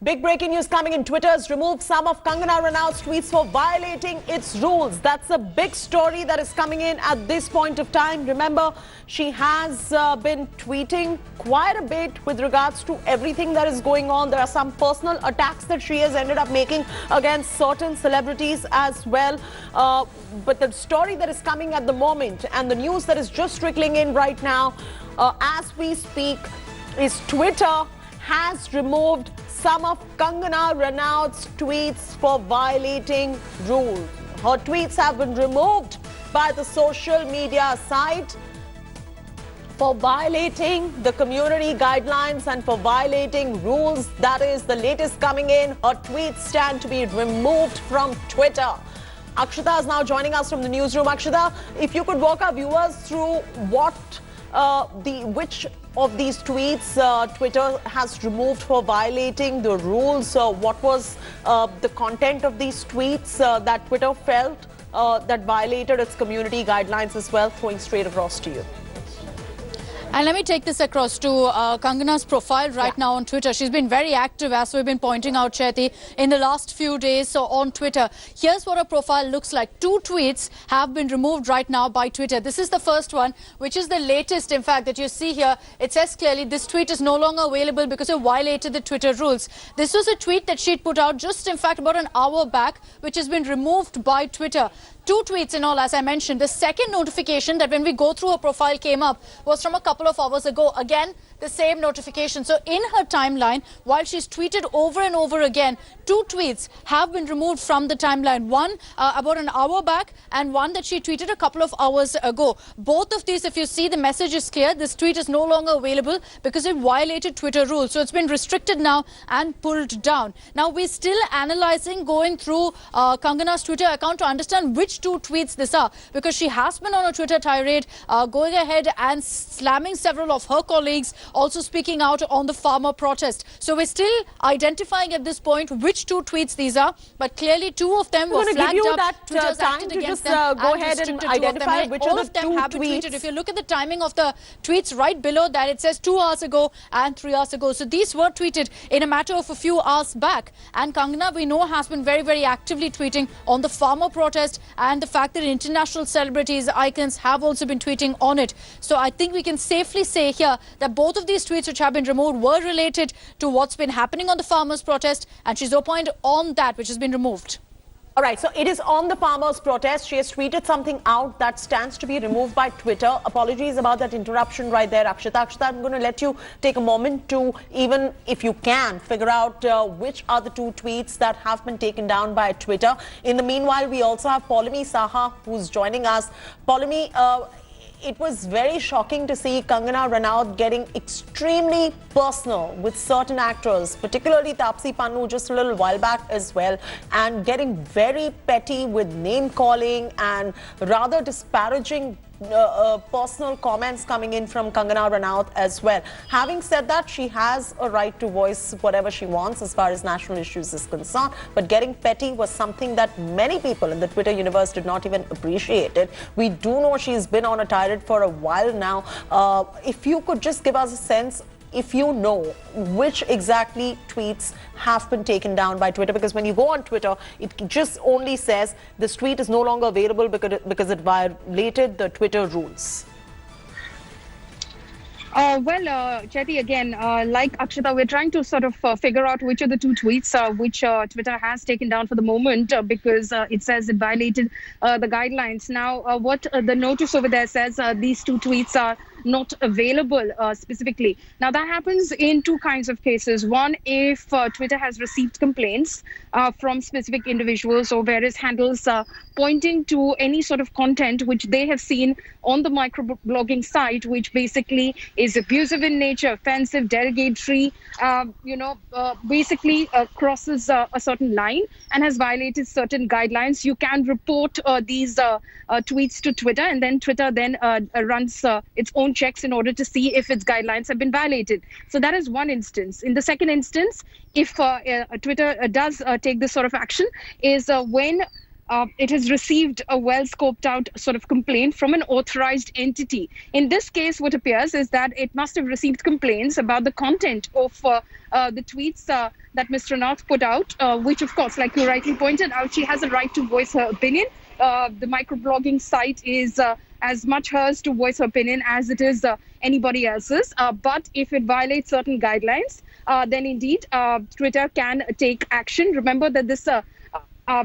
Big breaking news coming in. Twitter has removed some of Kangana Ranaut's tweets for violating its rules. That's a big story that is coming in at this point of time. Remember, she has been tweeting quite a bit with regards to everything that is going on. There are some personal attacks that she has ended up making against certain celebrities as well. But the story that is coming at the moment and the news that is just trickling in right now as we speak is Twitter has removed some of Kangana Ranaut's tweets for violating rules. Her tweets have been removed by the social media site for violating the community guidelines and for violating rules. That is the latest coming in. Her tweets stand to be removed from Twitter. Akshita is now joining us from the newsroom. Akshita, if you could walk our viewers through which of these tweets Twitter has removed for violating the rules. What was the content of these tweets that Twitter felt that violated its community guidelines as well? Throwing straight across to you. And let me take this across to Kangana's profile right now on Twitter. She's been very active, as we've been pointing out, Chaiti, in the last few days on Twitter. Here's what her profile looks like. 2 tweets have been removed right now by Twitter. This is the first one, which is the latest, in fact, that you see here. It says clearly this tweet is no longer available because it violated the Twitter rules. This was a tweet that she'd put out just, in fact, about an hour back, which has been removed by Twitter. 2 tweets in all, as I mentioned. The second notification that when we go through her profile came up was from a couple of hours ago. Again, the same notification. So in her timeline, while she's tweeted over and over again, 2 tweets have been removed from the timeline. One about an hour back and one that she tweeted a couple of hours ago. Both of these, if you see, the message is clear. This tweet is no longer available because it violated Twitter rules. So it's been restricted now and pulled down. Now we're still analyzing, going through Kangana's Twitter account to understand which 2 tweets this are, because she has been on a Twitter tirade, going ahead and slamming several of her colleagues, also speaking out on the farmer protest. So we're still identifying at this point which 2 tweets these are, but clearly 2 of them were flagged up. Twitter's acted against them go ahead and identify which all of the 2 have been tweets. tweeted. If you look at the timing of the tweets right below that, it says 2 hours ago and 3 hours ago. So these were tweeted in a matter of a few hours back. And Kangana, we know, has been very, very actively tweeting on the farmer protest and the fact that international celebrities, icons have also been tweeting on it. So I think we can safely say here that both of these tweets which have been removed were related to what's been happening on the farmers' protest, and she's opined on that which has been removed. All right, so it is on the farmers' protest. She has tweeted something out that stands to be removed by Twitter. Apologies about that interruption right there, Akshita. Akshita, I'm going to let you take a moment to, even if you can, figure out which are the 2 tweets that have been taken down by Twitter. In the meanwhile, we also have Paulimi Saha, who's joining us. Paulimi, it was very shocking to see Kangana Ranaut getting extremely personal with certain actors, particularly Taapsee Pannu just a little while back as well, and getting very petty with name-calling and rather disparaging personal comments coming in from Kangana Ranaut as well. Having said that, she has a right to voice whatever she wants as far as national issues is concerned, but getting petty was something that many people in the Twitter universe did not even appreciate it. We do know she's been on a tirade for a while now. If you could just give us a sense, if you know which exactly tweets have been taken down by Twitter, because when you go on Twitter, it just only says this tweet is no longer available because it violated the Twitter rules. Chaiti, again, like Akshita, we're trying to sort of figure out which of the 2 tweets which Twitter has taken down for the moment because it says it violated the guidelines. Now, what the notice over there says, these 2 tweets are not available specifically. Now, that happens in 2 kinds of cases. One, if Twitter has received complaints from specific individuals or various handles pointing to any sort of content which they have seen on the microblogging site, which basically is abusive in nature, offensive, derogatory, basically crosses a certain line and has violated certain guidelines. You can report these tweets to Twitter, and then Twitter then runs its own checks in order to see if its guidelines have been violated. So that is one instance. In the second instance, if Twitter does take this sort of action, is when it has received a well-scoped out sort of complaint from an authorized entity. In this case, what appears is that it must have received complaints about the content of the tweets that Ms. Ranaut put out, which, of course, like you rightly pointed out, she has a right to voice her opinion. The microblogging site is as much hers to voice her opinion as it is anybody else's. But if it violates certain guidelines, then indeed Twitter can take action. Remember that this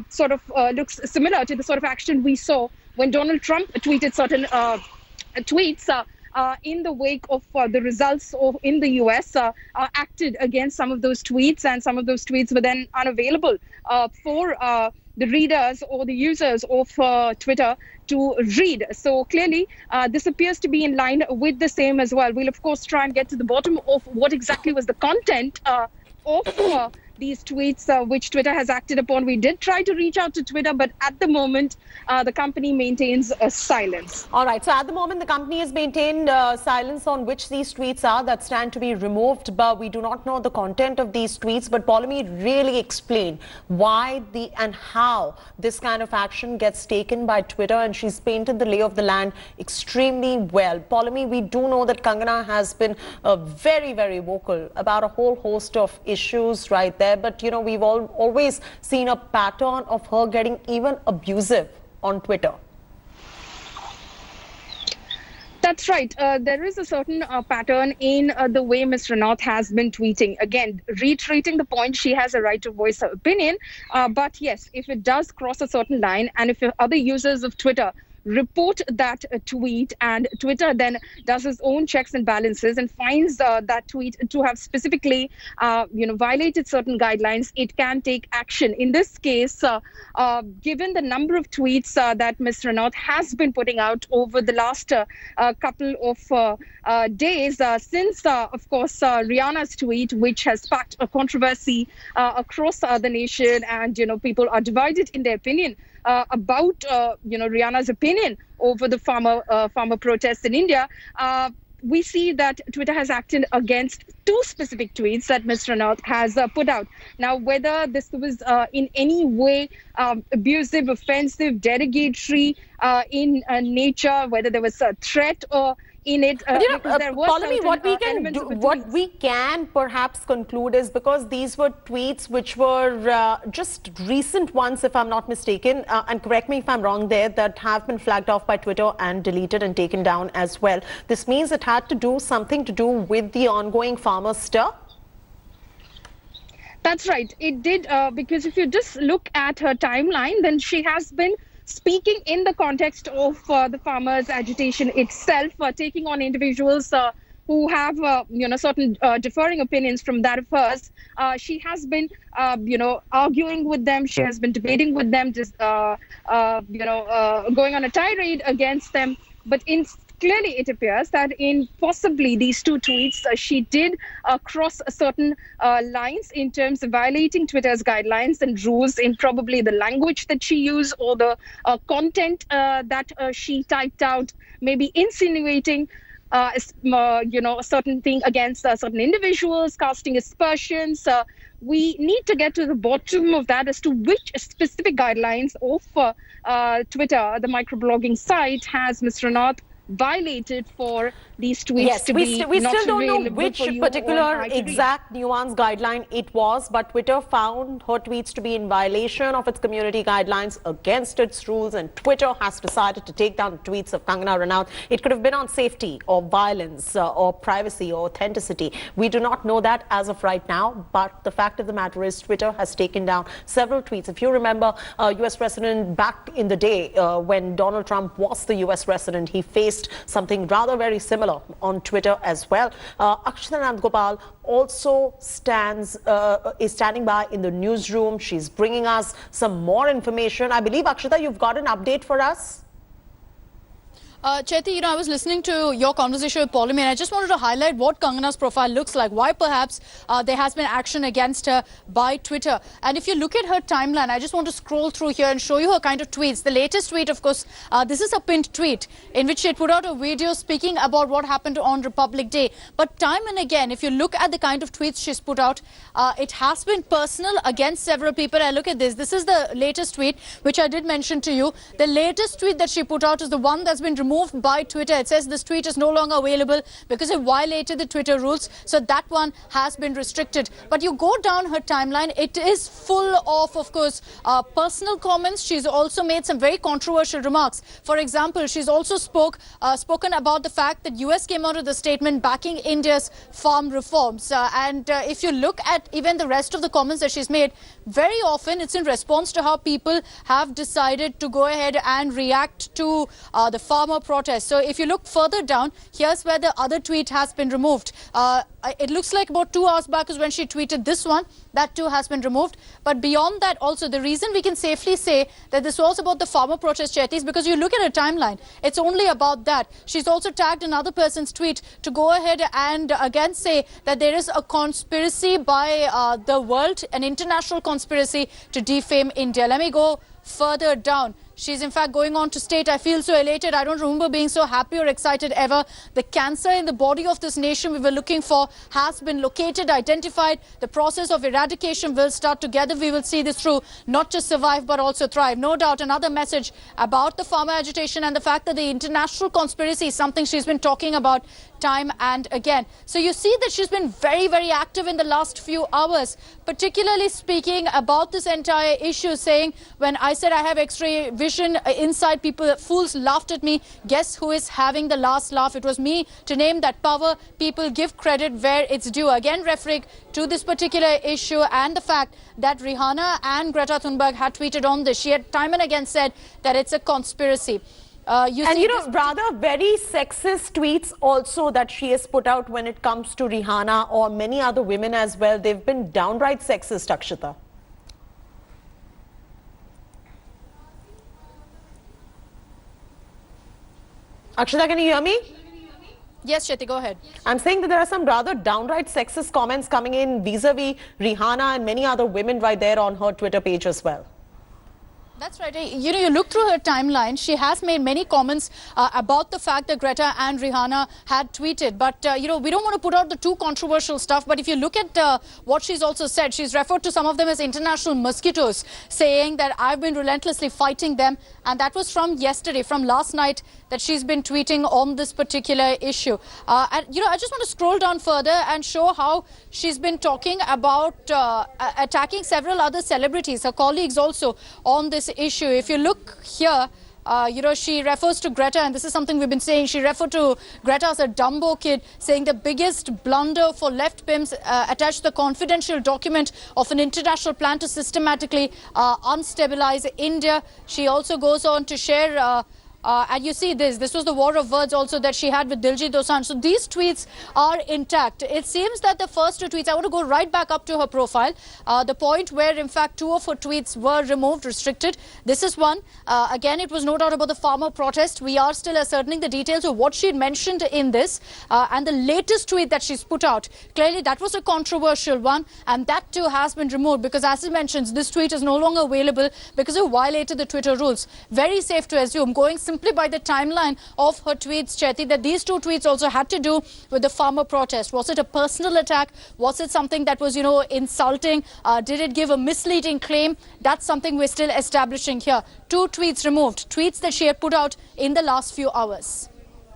sort of looks similar to the sort of action we saw when Donald Trump tweeted certain tweets in the wake of the results in the US, acted against some of those tweets, and some of those tweets were then unavailable for the readers or the users of Twitter to read. So clearly, this appears to be in line with the same as well. We'll, of course, try and get to the bottom of what exactly was the content of these tweets which Twitter has acted upon. We did try to reach out to Twitter, but at the moment, the company maintains silence. All right. So at the moment, the company has maintained silence on which these tweets are that stand to be removed. But we do not know the content of these tweets. But Polumi really explained why and how this kind of action gets taken by Twitter. And she's painted the lay of the land extremely well. Polumi, we do know that Kangana has been very, very vocal about a whole host of issues right there. But, you know, we've always seen a pattern of her getting even abusive on Twitter. That's right. There is a certain pattern in the way Ms. Ranaut has been tweeting. Again, reiterating the point, she has a right to voice her opinion. But yes, if it does cross a certain line, and if other users of Twitter report that tweet, and Twitter then does its own checks and balances and finds that tweet to have specifically violated certain guidelines, it can take action. In this case, given the number of tweets that Ms. Ranaut has been putting out over the last couple of days, since of course Rihanna's tweet, which has sparked a controversy across the nation, and people are divided in their opinion about Rihanna's opinion over the farmer protests in India. We see that Twitter has acted against two specific tweets that Ms. Ranaut has put out. Now, whether this was in any way abusive, offensive, derogatory in nature, whether there was a threat or in it, Polumi, what we can perhaps conclude is, because these were tweets which were just recent ones, if I'm not mistaken, and correct me if I'm wrong there, that have been flagged off by Twitter and deleted and taken down as well. This means it had to do something to do with the ongoing farmer stir. That's right. It did, because if you just look at her timeline, then she has been speaking in the context of the farmers' agitation itself, taking on individuals who have, certain differing opinions from that of hers. She has been, arguing with them. She has been debating with them, just, going on a tirade against them. But clearly, it appears that in possibly these two tweets, she did cross certain lines in terms of violating Twitter's guidelines and rules in probably the language that she used, or the content that she typed out, maybe insinuating a certain thing against certain individuals, casting aspersions. We need to get to the bottom of that as to which specific guidelines of Twitter, the microblogging site, has Ms. Ranaut violated for these tweets to be we still don't know available which for you particular or exact nuanced guideline it was, but Twitter found her tweets to be in violation of its community guidelines, against its rules, and Twitter has decided to take down tweets of Kangana Ranaut. It could have been on safety or violence or privacy or authenticity. We do not know that as of right now, but the fact of the matter is Twitter has taken down several tweets. If you remember, US President back in the day when Donald Trump was the US President, he faced something rather very similar on Twitter as well. Akshita Nandgopal also is standing by in the newsroom. She's bringing us some more information. I believe, Akshita, you've got an update for us. Chaiti, I was listening to your conversation with Pauline, and I just wanted to highlight what Kangana's profile looks like, why perhaps there has been action against her by Twitter. And if you look at her timeline, I just want to scroll through here and show you her kind of tweets. The latest tweet, of course, this is a pinned tweet in which she had put out a video speaking about what happened on Republic Day. But time and again, if you look at the kind of tweets she's put out, it has been personal against several people. I look at this. This is the latest tweet, which I did mention to you. The latest tweet that she put out is the one that's been removed by Twitter. It says this tweet is no longer available because it violated the Twitter rules. So that one has been restricted. But you go down her timeline, it is full of course, personal comments. She's also made some very controversial remarks. For example, she's also spoken about the fact that US came out with a statement backing India's farm reforms. If you look at even the rest of the comments that she's made, very often it's in response to how people have decided to go ahead and react to the farmer protest. So if you look further down, here's where the other tweet has been removed. It looks like about 2 hours back is when she tweeted this one. That too has been removed. But beyond that also, the reason we can safely say that this was about the farmer protest, Chaiti, is because you look at her timeline. It's only about that. She's also tagged another person's tweet to go ahead and again say that there is a conspiracy by the world, an international conspiracy to defame India. Let me go further down. She's in fact going on to state, I feel so elated. I don't remember being so happy or excited ever. The cancer in the body of this nation we were looking for has been located, identified. The process of eradication will start together. We will see this through, not just survive but also thrive. No doubt another message about the farmer agitation and the fact that the international conspiracy is something she's been talking about time and again. So you see that she's been very, very active in the last few hours, particularly speaking about this entire issue, saying when I said I have X-ray vision inside, people, fools laughed at me. Guess who is having the last laugh? It was me. To name that power, people give credit where it's due. Again, referring to this particular issue and the fact that Rihanna and Greta Thunberg had tweeted on this. She had time and again said that it's a conspiracy. Rather very sexist tweets also that she has put out when it comes to Rihanna or many other women as well. They've been downright sexist, Akshita. Akshita, can you hear me? Yes, Chaiti, go ahead. I'm saying that there are some rather downright sexist comments coming in vis-a-vis Rihanna and many other women right there on her Twitter page as well. That's right. You look through her timeline, she has made many comments about the fact that Greta and Rihanna had tweeted. But, we don't want to put out the too controversial stuff. But if you look at what she's also said, she's referred to some of them as international mosquitoes, saying that I've been relentlessly fighting them. And that was from yesterday, from last night, that she's been tweeting on this particular issue. I just want to scroll down further and show how she's been talking about attacking several other celebrities, her colleagues also, on this issue. If you look here, she refers to Greta, and this is something we've been saying. She referred to Greta as a Dumbo kid, saying the biggest blunder for left pimps attached the confidential document of an international plan to systematically unstabilize India. She also goes on to share and you see this was the war of words also that she had with Diljit Dosanjh. So these tweets are intact. It seems that the first two tweets, I want to go right back up to her profile, the point where in fact 2 of her tweets were removed, restricted. This is one. Again, it was no doubt about the farmer protest. We are still ascertaining the details of what she had mentioned in this. And the latest tweet that she's put out, clearly that was a controversial one. And that too has been removed because, as he mentions, this tweet is no longer available because it violated the Twitter rules. Very safe to assume, going simply by the timeline of her tweets, Chaiti, that these 2 tweets also had to do with the farmer protest. Was it a personal attack? Was it something that was, insulting? Did it give a misleading claim? That's something we're still establishing here. 2 tweets removed, tweets that she had put out in the last few hours.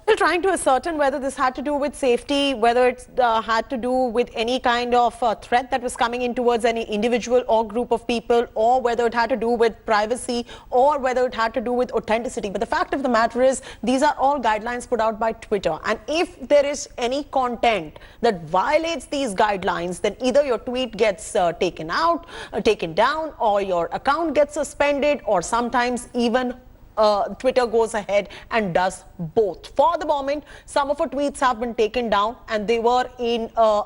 Still trying to ascertain whether this had to do with safety, whether it had to do with any kind of threat that was coming in towards any individual or group of people, or whether it had to do with privacy, or whether it had to do with authenticity. But the fact of the matter is, these are all guidelines put out by Twitter. And if there is any content that violates these guidelines, then either your tweet gets taken down, or your account gets suspended, or sometimes even Twitter goes ahead and does both. For the moment, some of her tweets have been taken down, and they were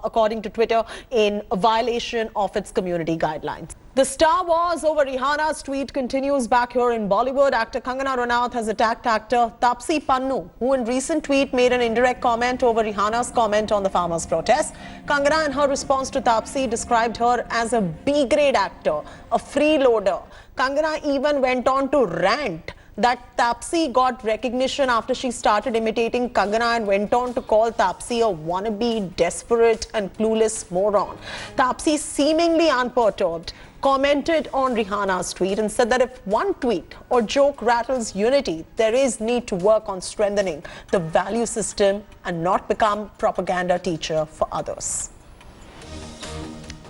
according to Twitter, in violation of its community guidelines. The Star Wars over Rihanna's tweet continues back here in Bollywood. Actor Kangana Ranaut has attacked actor Taapsee Pannu, who in recent tweet made an indirect comment over Rihanna's comment on the farmers' protest. Kangana, in her response to Taapsee, described her as a B-grade actor, a freeloader. Kangana even went on to rant that Taapsee got recognition after she started imitating Kangana and went on to call Taapsee a wannabe, desperate and clueless moron. Taapsee, seemingly unperturbed, commented on Rihanna's tweet and said that if one tweet or joke rattles unity, there is need to work on strengthening the value system and not become propaganda teacher for others.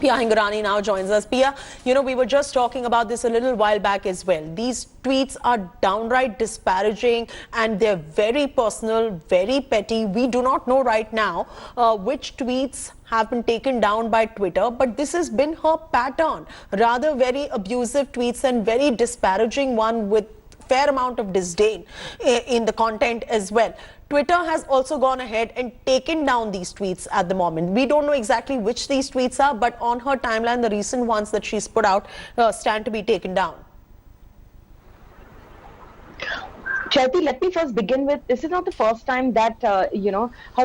Pia Hingorani now joins us. Pia, you know, we were just talking about this a little while back as well. These tweets are downright disparaging and they're very personal, very petty. We do not know right now which tweets have been taken down by Twitter, but this has been her pattern. Rather very abusive tweets and very disparaging one with fair amount of disdain in the content as well. Twitter has also gone ahead and taken down these tweets at the moment. We don't know exactly which these tweets are, but on her timeline, the recent ones that she's put out stand to be taken down. Chaiti, let me first begin with, this is not the first time that, her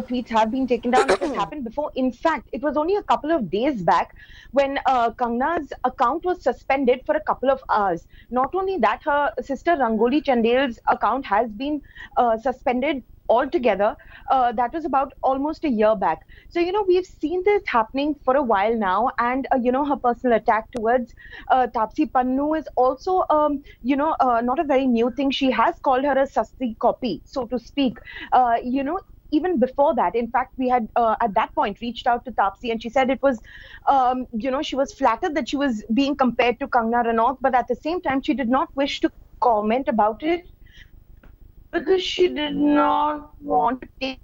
tweets have been taken down. It has happened before. In fact, it was only a couple of days back when Kangana's account was suspended for a couple of hours. Not only that, her sister Rangoli Chandel's account has been suspended altogether. That was about almost a year back. So, we've seen this happening for a while now. And, her personal attack towards Taapsee Pannu is also, not a very new thing. She has called her a sasti copy, so to speak. Even before that, in fact, we had at that point reached out to Taapsee and she said it was, she was flattered that she was being compared to Kangana Ranaut, but at the same time, she did not wish to comment about it because she did not want to take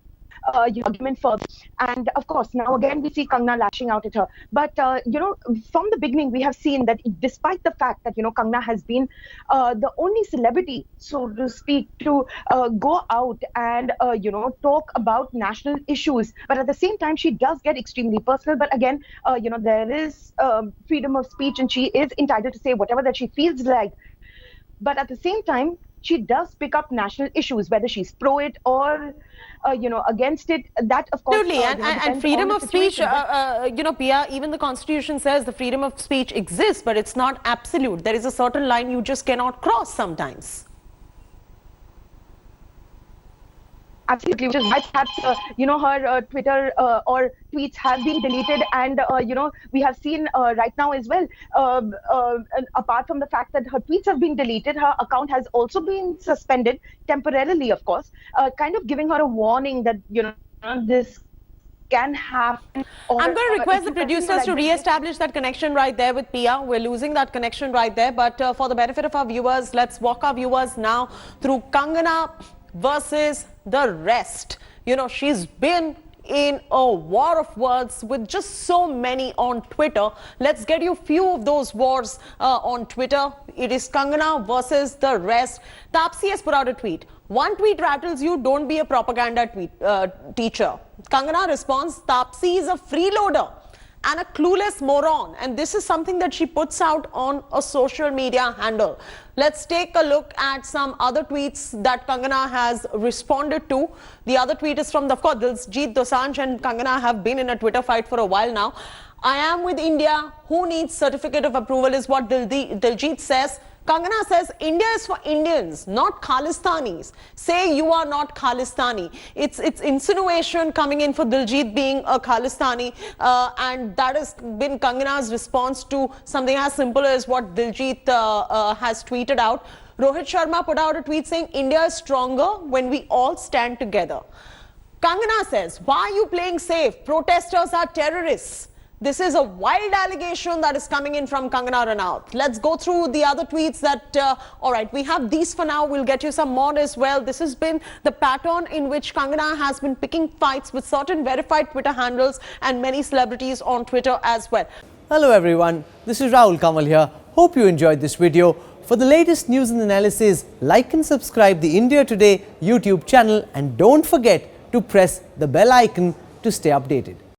argument further. And of course, now again, we see Kangana lashing out at her. But, from the beginning, we have seen that despite the fact that, Kangana has been the only celebrity, so to speak, to go out and, talk about national issues. But at the same time, she does get extremely personal. But again, there is freedom of speech and she is entitled to say whatever that she feels like. But at the same time, she does pick up national issues, whether she's pro it or, against it. That, of course, absolutely. And freedom of speech, Pia, even the Constitution says the freedom of speech exists, but it's not absolute. There is a certain line you just cannot cross sometimes. Absolutely, which is why perhaps, her Twitter or tweets have been deleted. And, we have seen right now as well, apart from the fact that her tweets have been deleted, her account has also been suspended temporarily, of course, kind of giving her a warning that, this can happen. I'm going to request the producers to re-establish that connection right there with Pia. We're losing that connection right there. But for the benefit of our viewers, let's walk our viewers now through Kangana versus the rest. She's been in a war of words with just so many on Twitter. Let's get you a few of those wars on Twitter. It is Kangana versus the rest. Taapsee has put out a tweet. One tweet rattles you, don't be a propaganda teacher. Kangana responds, Taapsee is a freeloader and a clueless moron. And this is something that she puts out on a social media handle. Let's take a look at some other tweets that Kangana has responded to. The other tweet is from, of course, Diljit Dosanjh and Kangana have been in a Twitter fight for a while now. I am with India. Who needs certificate of approval is what Diljit says. Kangana says, India is for Indians, not Khalistanis. Say you are not Khalistani. It's insinuation coming in for Diljit being a Khalistani. And that has been Kangana's response to something as simple as what Diljit has tweeted out. Rohit Sharma put out a tweet saying, India is stronger when we all stand together. Kangana says, why are you playing safe? Protesters are terrorists. This is a wild allegation that is coming in from Kangana Ranaut. Let's go through the other tweets that, all right, we have these for now. We'll get you some more as well. This has been the pattern in which Kangana has been picking fights with certain verified Twitter handles and many celebrities on Twitter as well. Hello everyone, this is Rahul Kamal here. Hope you enjoyed this video. For the latest news and analysis, like and subscribe the India Today YouTube channel and don't forget to press the bell icon to stay updated.